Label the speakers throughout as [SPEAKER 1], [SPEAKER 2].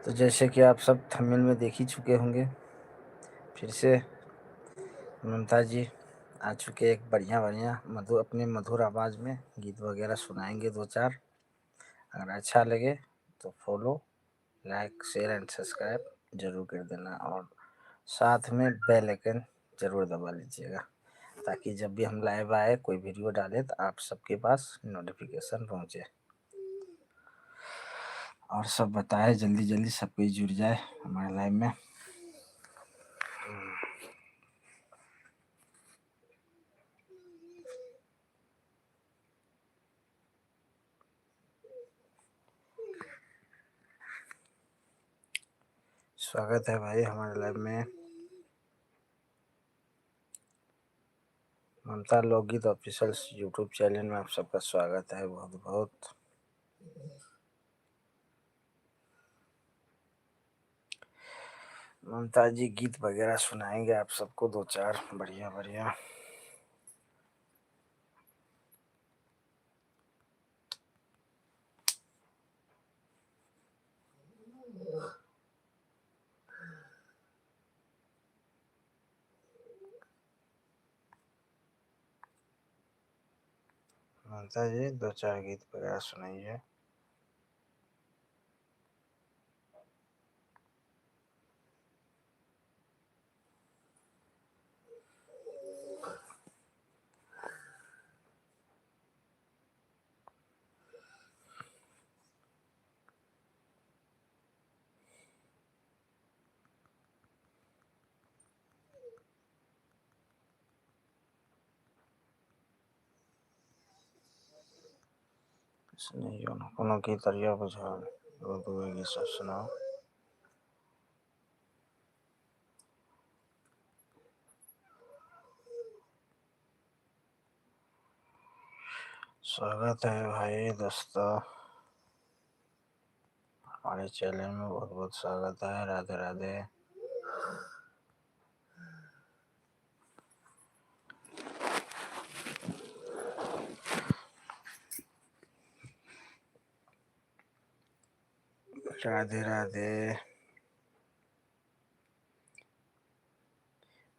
[SPEAKER 1] तो जैसे कि आप सब थंबनेल में देख ही चुके होंगे, फिर से ममता जी आ चुके एक बढ़िया अपने मधुर आवाज़ में गीत वगैरह सुनाएंगे 2-4। अगर अच्छा लगे तो follow, like, share and subscribe जरूर कर देना और साथ में बेल आइकन जरूर दबा लीजिएगा, ताकि जब भी हम लाइव आए कोई वीडियो डालें तो आप सबके पास नोटिफिकेशन पहुंचे। और सब बताए जल्दी जल्दी सब कोई जुड़ जाए हमारे लाइव में। स्वागत है भाई हमारे लाइव में। ममता लोकगीत ऑफिशियल यूट्यूब चैनल में आप सबका स्वागत है बहुत बहुत। ममता जी गीत वगैरह सुनाएंगे आप सबको 2-4 बढ़िया। ममता जी 2-4 गीत वगैरह सुनाइए। सुनाइए कोनो गीत अरिया बुझाओ, दो गीत सब सुनाओ। स्वागत है भाई दोस्तों हमारे चैनल में, बहुत बहुत स्वागत है। राधे राधे। राधे राधे।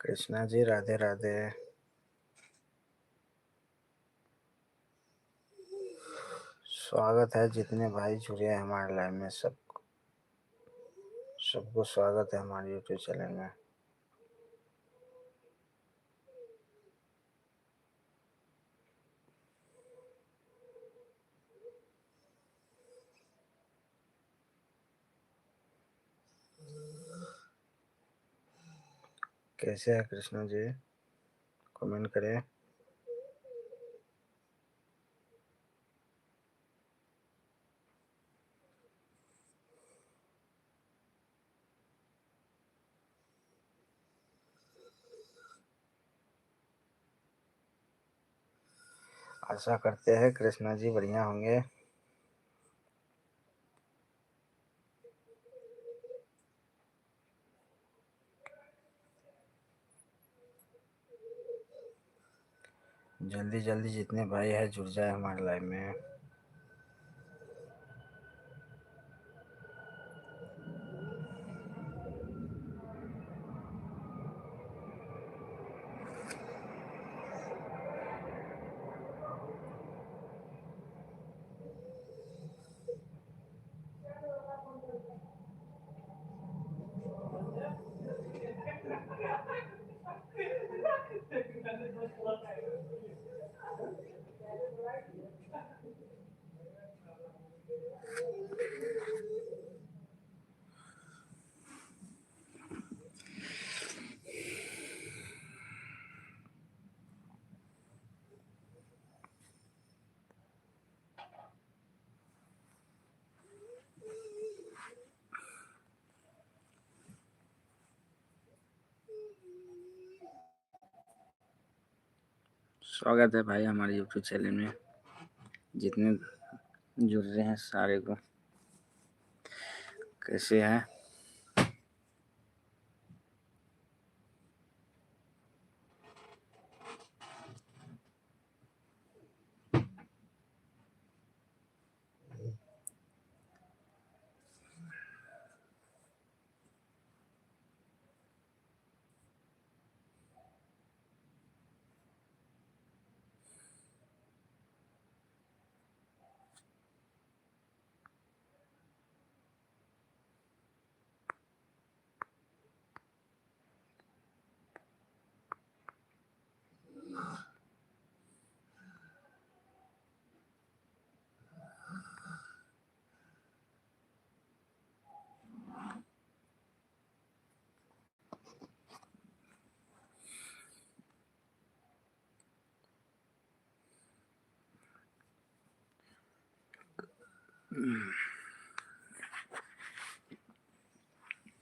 [SPEAKER 1] कृष्णा जी राधे राधे। स्वागत है जितने भाई जुड़े हैं हमारे लाइव में, सबको स्वागत है हमारे यूट्यूब चैनल में। कैसे है कृष्णा जी, कमेंट करें। आशा करते हैं कृष्णा जी बढ़िया होंगे। जल्दी जल्दी जितने भाई है जुड़ जाए हमारे लाइव में। स्वागत है भाई हमारे यूट्यूब चैनल में, जितने जुड़ रहे हैं सारे को। कैसे हैं?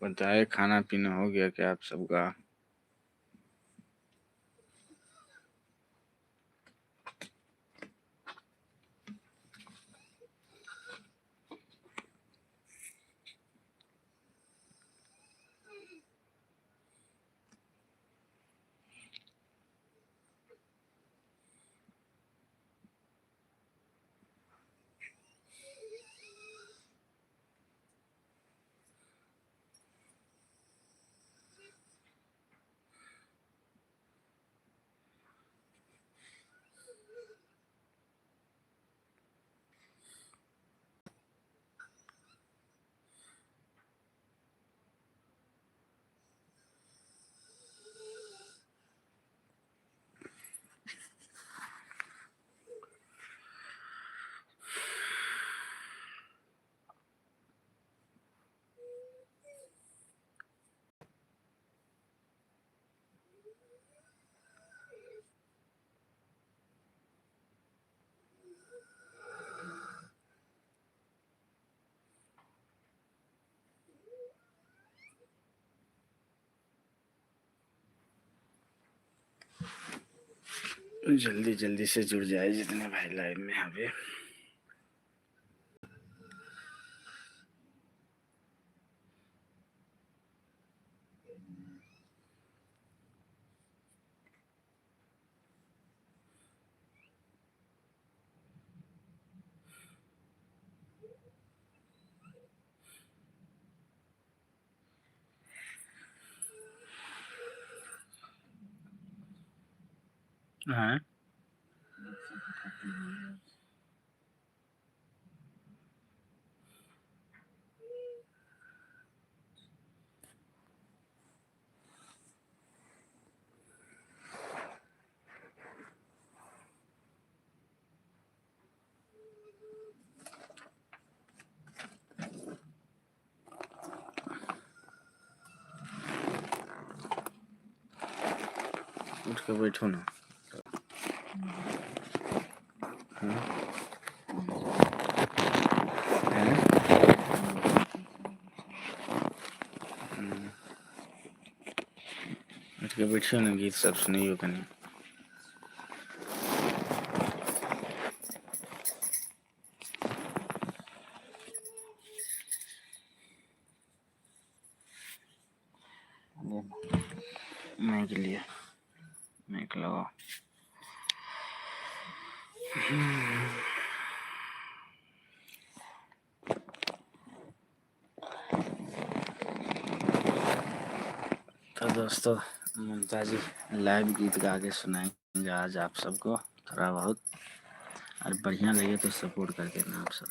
[SPEAKER 2] बताए, खाना पीना हो गया क्या आप सबका? जल्दी जल्दी से जुड़ जाए जितने भाई लाइव में अभी। हाँ, उठ के बैठो ना। हाँ? उठ के बैठियो ना, गीत सब सुनियो कनी। माइक लिया, माइक लगाओ। तो दोस्तों, ममता जी लाइव गीत गा के सुनाएंगे आज आप सबको थोड़ा बहुत, और बढ़िया लगे तो सपोर्ट कर देना आप सब।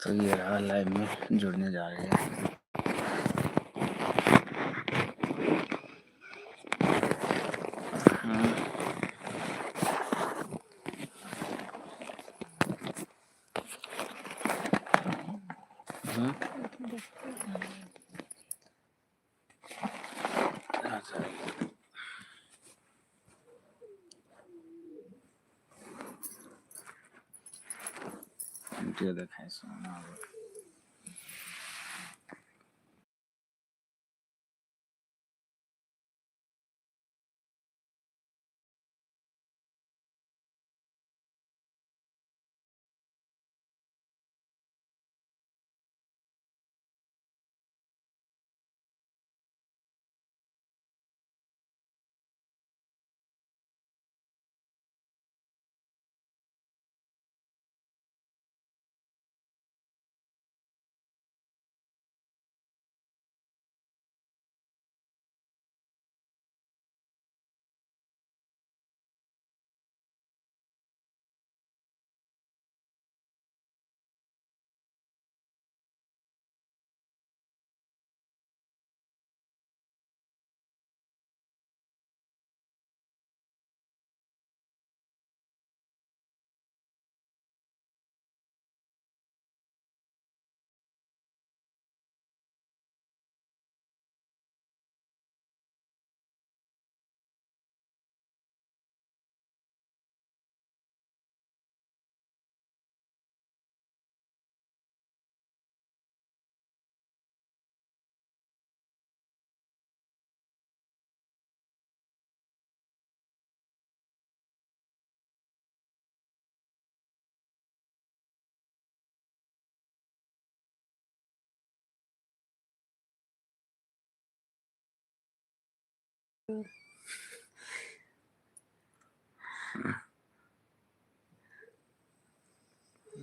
[SPEAKER 2] तो ये रहा, लाइव में जुड़ने जा रहे हैं। हाँ। हाँ। अच्छा। वीडियो दिखाए सुना।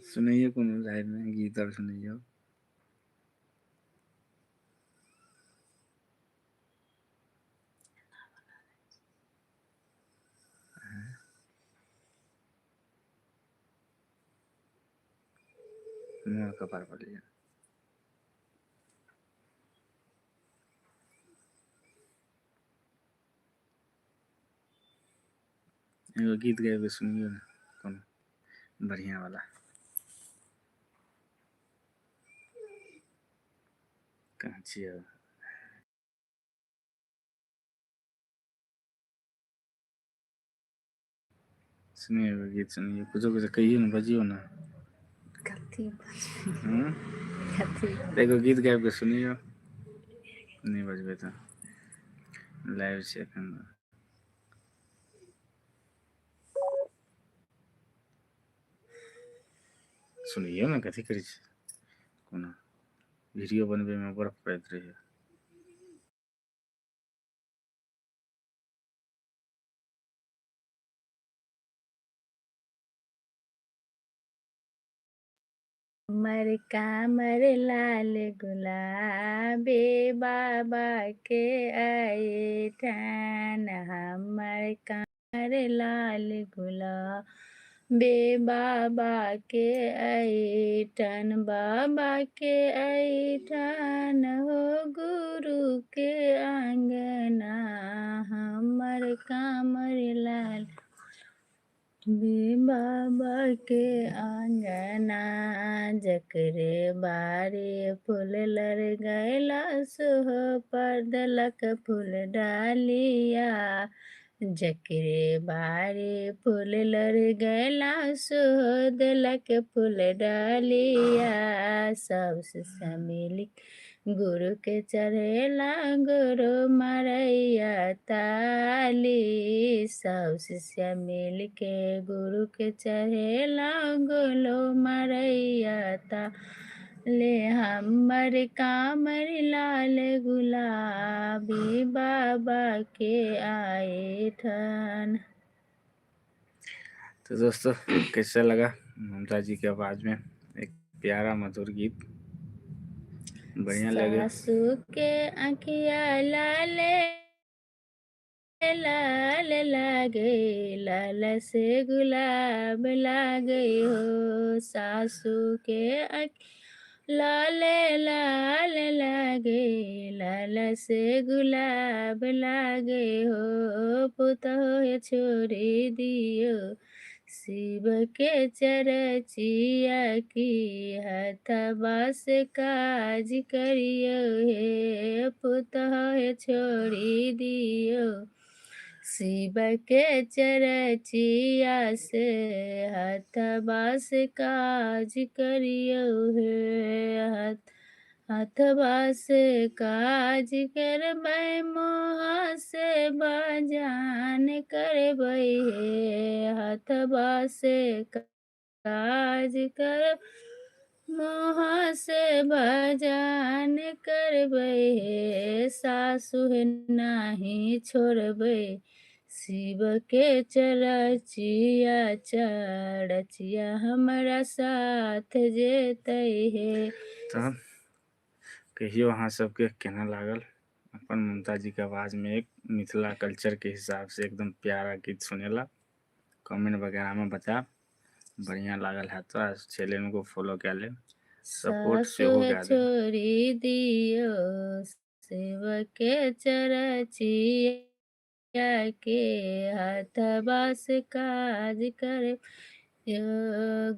[SPEAKER 2] सुनाइए कोनो लाइन में गीत और सुनाइए। मुँह कपार पर लिया। एगो गीत गाबि के सुनियो ना कोनो बढ़िया वाला। कहाँ छियै? सुनिए एगो गीत सुनिए, कुछो कुछो कहियो ना, बजियो ना।
[SPEAKER 3] कथी
[SPEAKER 2] एगो गीत गाबि के सुनियो। नहीं बजबै तो लाइव छै एखन। सुनियो ना, कथी करै छी? कोनो वीडियो बनबै में बड़ पड़ैत रहैये।
[SPEAKER 3] हमर कामर लाल गुलाबे बाबा के ऐठान। हमर कामर लाल गुलाबे बाबा के ऐठान। बाबा के ऐठान हो गुरु के आंगना। हमर कामर लाल बे बाबा के आंगना। जकरे बारे फूल लर गैला सोह पर देलक फूल डालिया। जकरे बारे फूल लर गैला सोह देलक फूल डालिया। सब शिष्य मिली गुरु के चढ़ेला गुरु मारैया ताली। सब शिष्य मिल के गुरु के चढ़ेला गुरु मारैया ताली। हमर कामर लाल गुलाबी बाबा के ऐठान।
[SPEAKER 2] तो दोस्तों कैसा लगा ममता जी की आवाज में एक प्यारा मधुर गीत? बढ़िया लगे।
[SPEAKER 3] सासू के आँखिया लाल लाल लागे, लाल से गुलाब लागे हो। सासू के लाल लाल लागे, लाल से गुलाब लागे हो। पुतोह छोड़ी दियो शिव के चरचिया की। हथवा से काज करियो हे पुतोह छोड़ी दियो शिव के चरचिया से। हथवा से काज करियो हे हथवा से काज करबै मोहा से बजान करबै हे। हथवा से काज कर मोहा से भजन करबै हे। सासु नाही छोड़बै शिव के चरचिया। चरचिया हमरा साथ जेतै हे।
[SPEAKER 2] तो कहियो अहाँ सबके केना लागल? अपन ममता जी के आवाज में एक मिथिला कल्चर के हिसाब से एकदम प्यारा गीत सुनेला। कमेंट वगैरह में बता बढ़िया लागल है तो चैनल को फॉलो कर ले, सपोर्ट
[SPEAKER 3] सासु
[SPEAKER 2] सेहो कए दे।
[SPEAKER 3] छोड़ी दियो शिव के चरचिया के। हथवा से काज करे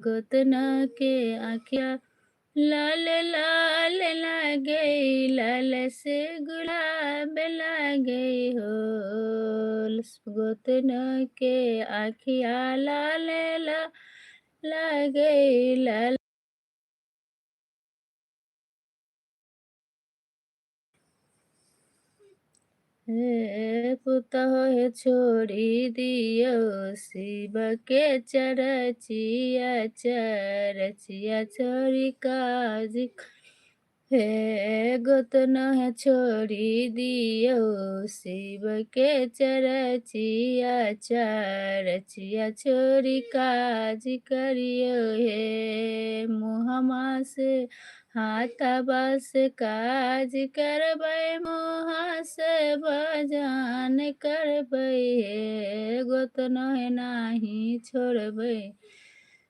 [SPEAKER 3] गोतना के आँखिया लाल लाल लागे, लाल से गुलाब लागे हो। गोतना के आँखिया लाल लागे, लाल हे पुतोह छोड़ी दियो शिव के चरचिया। चरचिया छोड़ी काज हे गोतन छोड़ी दियो शिव के चरचिया चरचिया छोड़ी काज करियो हे मुहमा से हाथाबा से काज करबै मुहा से भजन करबै हे गोतन नाही छोड़बै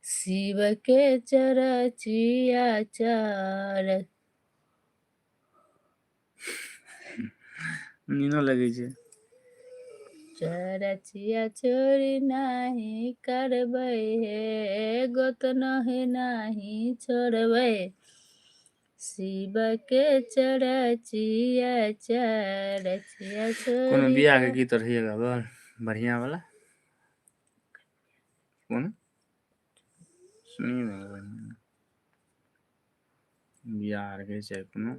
[SPEAKER 3] शिव के चरचिया चर
[SPEAKER 2] नीनो लगे छै।
[SPEAKER 3] चरचिया छोड़ी नाही करबै हे गोतन नाही छोड़बै शिव के चरचिया चरचिया
[SPEAKER 2] कोनो
[SPEAKER 3] छोड़ी
[SPEAKER 2] बियाह के गीत रहिए गावल बढ़िया वाला कौन सुनिए ना बढ़िया बियाह के छै कोनो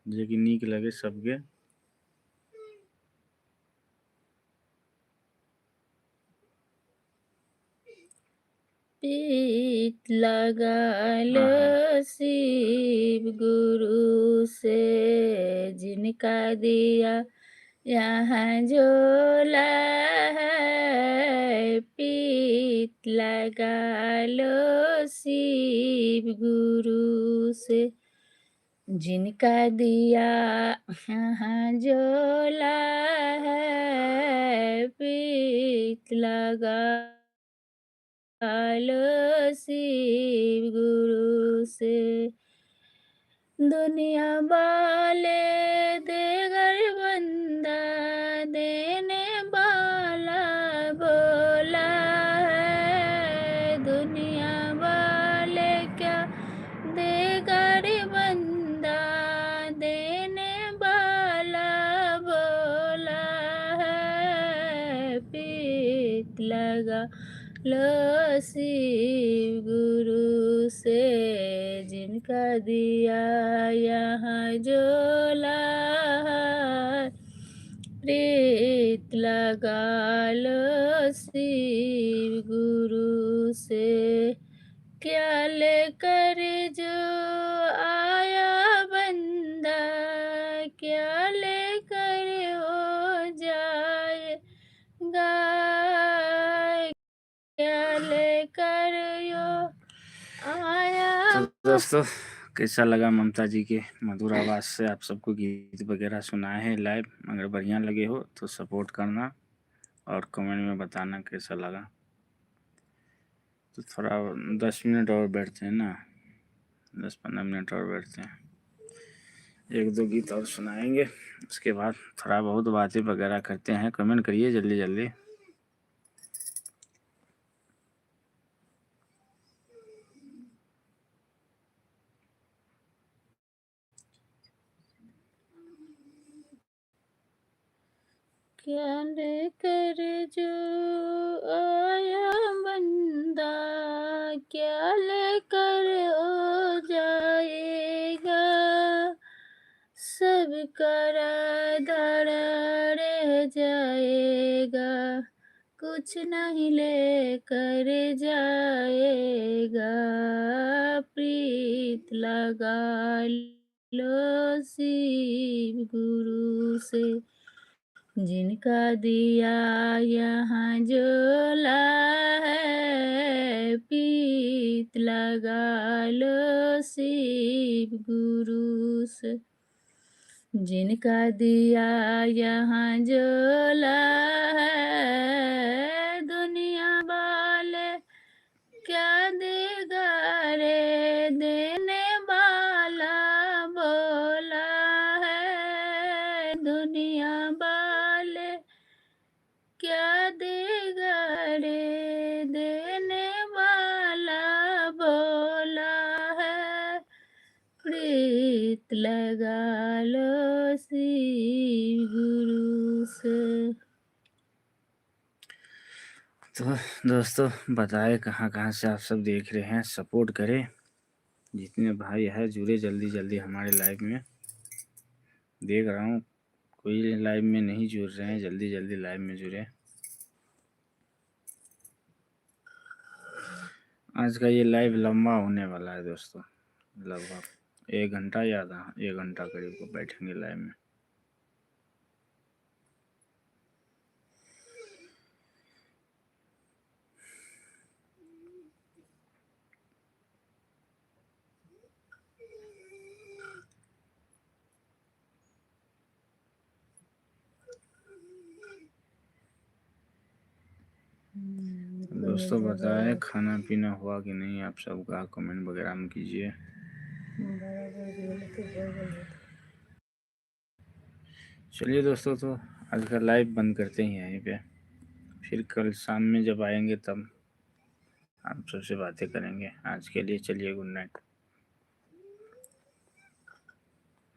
[SPEAKER 2] जे कि नीक लगे सबके।
[SPEAKER 3] पीत लगाल
[SPEAKER 2] आहा
[SPEAKER 3] शिव गुरु से जिनका दिया यहाँ झोला है पीत लगा लो शिव गुरु से जिनका दिया यहाँ झोला है पीत लगा लो शिव गुरु से दुनिया वाले देगर बंदा देने वाला बोला है दुनिया वाले क्या देगर बंदा देने वाला बोला है पीत लगा लो शिव गुरु से जिनका दिया यहाँ झोला प्रीत लगा लो शिव गुरु से क्या लेकर जो आया बंदा क्या लेकर हो जाएगा क्या लेकर यो आया
[SPEAKER 2] तो दोस्तों कैसा लगा ममता जी के मधुर आवाज से आप सबको गीत वगैरह सुनाए हैं लाइव। अगर बढ़िया लगे हो तो सपोर्ट करना और कमेंट में बताना कैसा लगा। तो थोड़ा 10 मिनट और बैठते हैं ना 10-15 मिनट और बैठते हैं एक दो गीत और सुनाएंगे उसके बाद थोड़ा बहुत बातें वगैरह करते हैं। कमेंट करिए जल्दी जल्दी।
[SPEAKER 3] क्या लेकर जो आया बंदा क्या लेकर हो जाएगा सबका धड़ा रह जाएगा कुछ नहीं लेकर जाएगा प्रीत लगा लो शिव गुरु से जिनका दिया यहाँ झोला है पीत लगा लो शिव गुरु से जिनका दिया यहाँ झोला है दुनिया वाले क्या देगा रे देने वाला बोला है दुनिया वाले क्या देगा रे देने वाला बोला है प्रीत लगा लो शिव गुरु से।
[SPEAKER 2] तो दोस्तों बताए कहाँ कहाँ से आप सब देख रहे हैं सपोर्ट करें जितने भाई है जुड़े जल्दी जल्दी हमारे लाइव में। देख रहा हूँ कोई लाइव में नहीं जुड़ रहे हैं जल्दी जल्दी लाइव में जुड़े। आज का ये लाइव लंबा होने वाला है दोस्तों, लगभग 1 घंटा या आधा 1 घंटा करीब को बैठेंगे लाइव में। दोस्तों बताएं खाना पीना हुआ कि नहीं आप सबका, कमेंट वगैरह में कीजिए। चलिए दोस्तों, तो आज का लाइव बंद करते हैं यहीं पे, फिर कल शाम में जब आएंगे तब आप सबसे बातें करेंगे। आज के लिए चलिए, गुड नाइट।